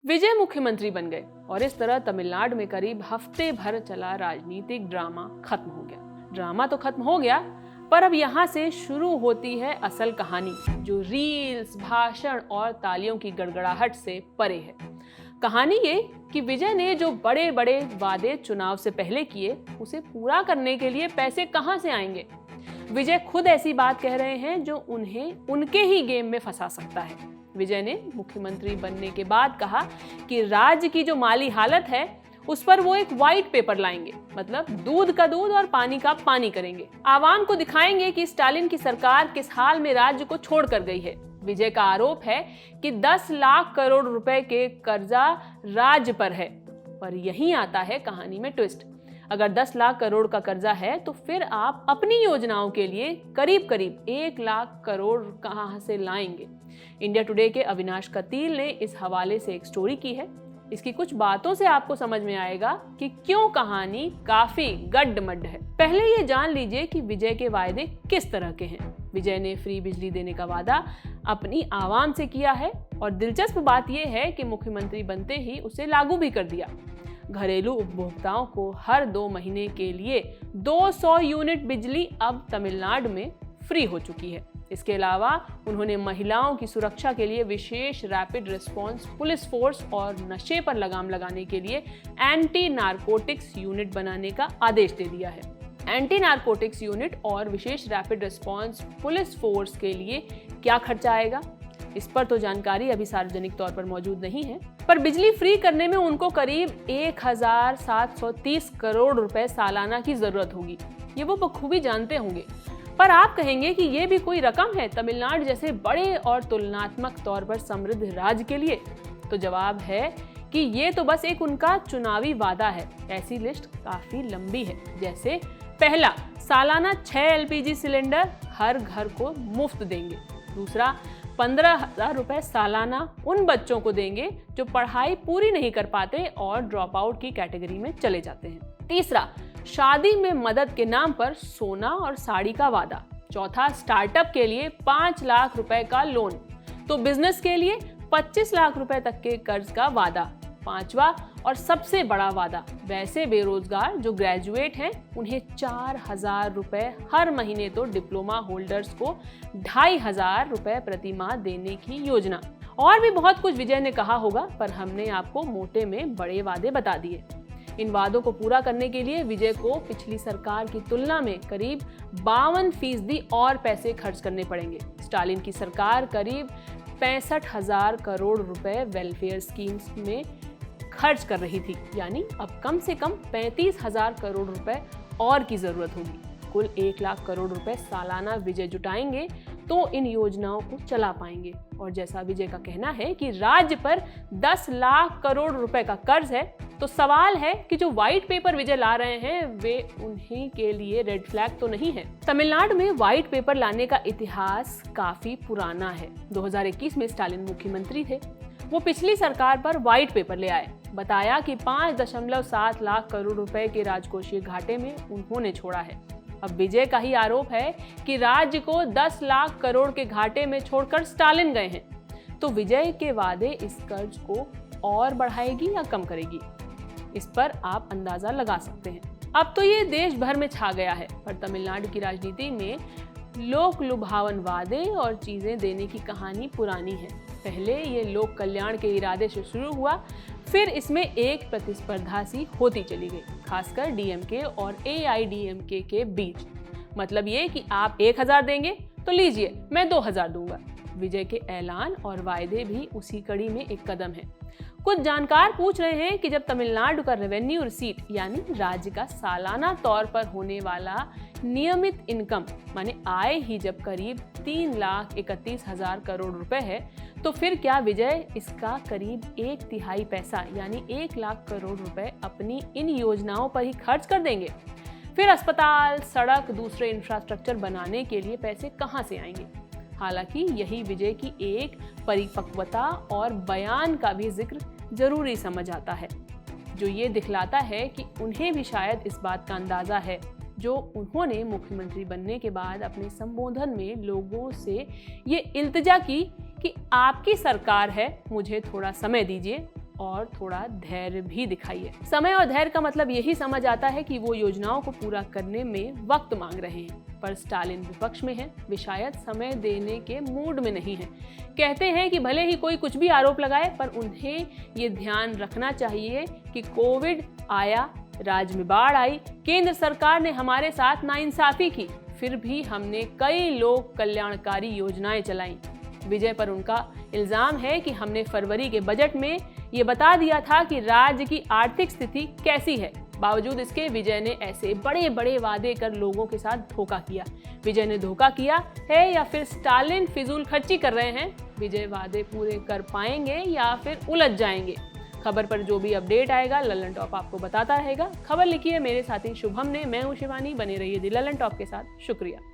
विजय मुख्यमंत्री बन गए और इस तरह तमिलनाडु में करीब हफ्ते भर चला राजनीतिक ड्रामा खत्म हो गया। ड्रामा तो खत्म हो गया, पर अब यहाँ से शुरू होती है असल कहानी, जो रील्स, भाषण और तालियों की गड़गड़ाहट से परे है। कहानी ये कि विजय ने जो बड़े बड़े वादे चुनाव से पहले किए, उसे पूरा करने के लिए पैसे कहाँ से आएंगे। विजय खुद ऐसी बात कह रहे हैं जो उन्हें उनके ही गेम में फंसा सकता है। विजय ने मुख्यमंत्री बनने के बाद कहा कि राज्य की जो माली हालत है उस पर वो एक व्हाइट पेपर लाएंगे, मतलब दूध का दूध और पानी का पानी करेंगे। आवाम को दिखाएंगे कि स्टालिन की सरकार किस हाल में राज्य को छोड़ कर गई है। विजय का आरोप है कि 10 लाख करोड़ रुपए के कर्जा राज्य पर है। पर यहीं आता है कहानी में ट्विस्ट। अगर 10 लाख करोड़ का कर्जा है तो फिर आप अपनी योजनाओं के लिए करीब करीब 1 लाख करोड़ कहां से लाएंगे। इंडिया टुडे के अविनाश कतील ने इस हवाले से एक स्टोरी की है। इसकी कुछ बातों से आपको समझ में आएगा कि क्यों कहानी काफी गड्ड-मड्ड है। पहले ये जान लीजिए कि विजय के वायदे किस तरह के हैं। विजय ने फ्री बिजली देने का वादा अपनी आवाम से किया है और दिलचस्प बात यह है कि मुख्यमंत्री बनते ही उसे लागू भी कर दिया। घरेलू उपभोक्ताओं को हर 2 महीने के लिए 200 यूनिट बिजली अब तमिलनाडु में फ्री हो चुकी है। इसके अलावा उन्होंने महिलाओं की सुरक्षा के लिए विशेष रैपिड रिस्पांस पुलिस फोर्स और नशे पर लगाम लगाने के लिए एंटी नारकोटिक्स यूनिट बनाने का आदेश दे दिया है। एंटी नारकोटिक्स यूनिट और विशेष रैपिड रिस्पांस पुलिस फोर्स के लिए क्या खर्चा आएगा, इस पर तो जानकारी अभी सार्वजनिक तौर पर मौजूद नहीं है। पर बिजली फ्री करने में उनको करीब 1730 करोड़ रुपए सालाना की जरूरत होगी। ये वो बखूबी जानते होंगे। पर आप कहेंगे कि ये भी कोई रकम है तमिलनाडु जैसे बड़े और तुलनात्मक तौर पर समृद्ध राज्य के लिए? तो जवाब है कि ये तो बस एक उनका चुनावी वादा है। ऐसी लिस्ट काफी लंबी है। जैसे पहला, सालाना 6 LPG सिलेंडर हर घर को मुफ्त देंगे। दूसरा, 15,000 रुपए सालाना उन बच्चों को देंगे जो पढ़ाई पूरी नहीं कर पाते और ड्रॉप आउट की कैटेगरी में चले जाते हैं। तीसरा, शादी में मदद के नाम पर सोना और साड़ी का वादा। चौथा, स्टार्टअप के लिए 5 लाख रुपए का लोन, तो बिजनेस के लिए 25 लाख रुपए तक के कर्ज का वादा। पांचवा और सबसे बड़ा वादा, वैसे बेरोजगार जो ग्रेजुएट हैं उन्हें 4,000 रुपए हर महीने, तो डिप्लोमा होल्डर्स को 2,500 रुपए प्रति माह देने की योजना। और भी बहुत कुछ विजय ने कहा होगा, पर हमने आपको मोटे में बड़े वादे बता दिए। इन वादों को पूरा करने के लिए विजय को पिछली सरकार की तुलना में करीब 52% और पैसे खर्च करने पड़ेंगे। स्टालिन की सरकार करीब 65,000 करोड़ रुपए वेलफेयर स्कीम्स में खर्च कर रही थी, यानी अब कम से कम 35,000 करोड़ रुपए और की जरूरत होगी। कुल 1 लाख करोड़ रुपए सालाना विजय जुटाएंगे तो इन योजनाओं को चला पाएंगे। और जैसा विजय का कहना है कि राज्य पर 10 लाख करोड़ रुपए का कर्ज है, तो सवाल है कि जो व्हाइट पेपर विजय ला रहे हैं वे उन्हीं के लिए रेड फ्लैग तो नहीं है। तमिलनाडु में व्हाइट पेपर लाने का इतिहास काफी पुराना है। 2021 में स्टालिन मुख्यमंत्री थे। वो पिछली सरकार पर व्हाइट पेपर ले आए। बताया कि 5.7 लाख करोड़ रुपए के राजकोषीय घाटे में उन्होंने छोड़ा है। अब विजय का ही आरोप है कि राज्य को 10 लाख करोड़ के घाटे में छोड़कर स्टालिन गए हैं। तो विजय के वादे इस कर्ज को और बढ़ाएगी या कम करेगी, इस पर आप अंदाजा लगा सकते हैं। अब तो ये देश भर में छा गया है, पर तमिलनाडु की राजनीति में लोक लुभावन वादे और चीजें देने की कहानी पुरानी है। पहले ये लोक कल्याण के इरादे से शुरू हुआ, फिर इसमें एक प्रतिस्पर्धा सी होती चली गई, खासकर डीएमके और एआईडीएमके के बीच। मतलब ये कि आप 1,000 देंगे तो लीजिए मैं 2,000 दूंगा। विजय के ऐलान और वायदे भी उसी कड़ी में एक कदम है। कुछ जानकार पूछ रहे हैं कि जब तमिलनाडु का रेवेन्यू रिसीट, यानी राज्य का सालाना तौर पर होने वाला नियमित इनकम माने आय ही जब करीब 3,31,000 करोड़ रुपए है, तो फिर क्या विजय इसका करीब 1/3 पैसा यानी 1 लाख करोड़ रुपए अपनी इन योजनाओं पर ही खर्च कर देंगे? फिर अस्पताल, सड़क, दूसरे इंफ्रास्ट्रक्चर बनाने के लिए पैसे कहां से आएंगे? हालांकि यही विजय की एक परिपक्वता और बयान का भी जिक्र जरूरी समझ आता है, जो ये दिखलाता है कि उन्हें भी शायद इस बात का अंदाजा है जो उन्होंने मुख्यमंत्री बनने के बाद अपने संबोधन में लोगों से ये इल्तिजा की कि आपकी सरकार है, मुझे थोड़ा समय दीजिए और थोड़ा धैर्य भी दिखाइए। समय और धैर्य का मतलब यही समझ आता है कि वो योजनाओं को पूरा करने में वक्त मांग रहे हैं, पर स्टालिन विपक्ष में है, वे शायद समय देने के मूड में नहीं है। कहते हैं कि भले ही कोई कुछ भी आरोप लगाए, पर उन्हें ये ध्यान रखना चाहिए कि कोविड आया, राज्य में बाढ़ आई, केंद्र सरकार ने हमारे साथ नाइंसाफी की, फिर भी हमने कई लोक कल्याणकारी योजनाएं चलाई। विजय पर उनका इल्जाम है कि हमने फरवरी के बजट में ये बता दिया था कि राज्य की आर्थिक स्थिति कैसी है। बावजूद इसके विजय ने ऐसे बड़े बड़े वादे कर लोगों के साथ धोखा किया। विजय ने धोखा किया है या फिर स्टालिन फिजूल खर्ची कर रहे हैं? विजय वादे पूरे कर पाएंगे या फिर उलझ जाएंगे? खबर पर जो भी अपडेट आएगा लल्लन टॉप आपको बताता रहेगा। खबर लिखी है मेरे साथी शुभम ने, मैं हूं शिवानी। बने रहिए दी लल्लन टॉप के साथ। शुक्रिया।